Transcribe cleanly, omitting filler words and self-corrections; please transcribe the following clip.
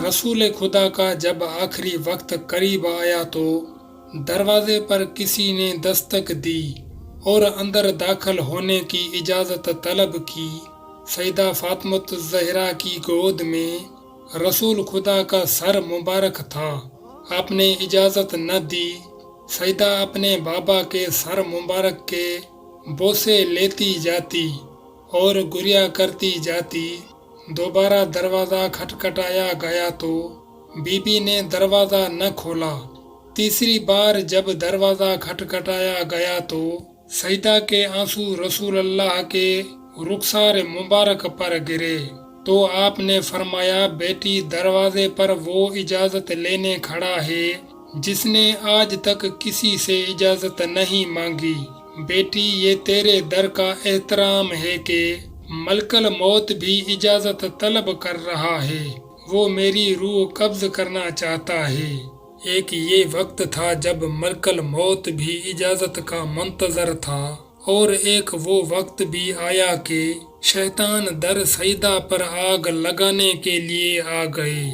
رسول خدا کا جب آخری وقت قریب آیا تو دروازے پر کسی نے دستک دی اور اندر داخل ہونے کی اجازت طلب کی۔ سیدہ فاطمۃ الزہرا کی گود میں رسول خدا کا سر مبارک تھا۔ آپ نے اجازت نہ دی۔ سیدہ اپنے بابا کے سر مبارک کے بوسے لیتی جاتی اور گریہ کرتی جاتی۔ دوبارہ دروازہ کھٹکھٹایا گیا تو بی بی نے دروازہ نہ کھولا۔ تیسری بار جب دروازہ کھٹکھٹایا گیا تو سیدہ کے آنسو رسول اللہ کے رخسار مبارک پر گرے تو آپ نے فرمایا، بیٹی، دروازے پر وہ اجازت لینے کھڑا ہے جس نے آج تک کسی سے اجازت نہیں مانگی۔ بیٹی، یہ تیرے در کا احترام ہے کہ ملک الموت بھی اجازت طلب کر رہا ہے۔ وہ میری روح قبض کرنا چاہتا ہے۔ ایک یہ وقت تھا جب ملک الموت بھی اجازت کا منتظر تھا، اور ایک وہ وقت بھی آیا کہ شیطان در سیدہ پر آگ لگانے کے لیے آ گئے۔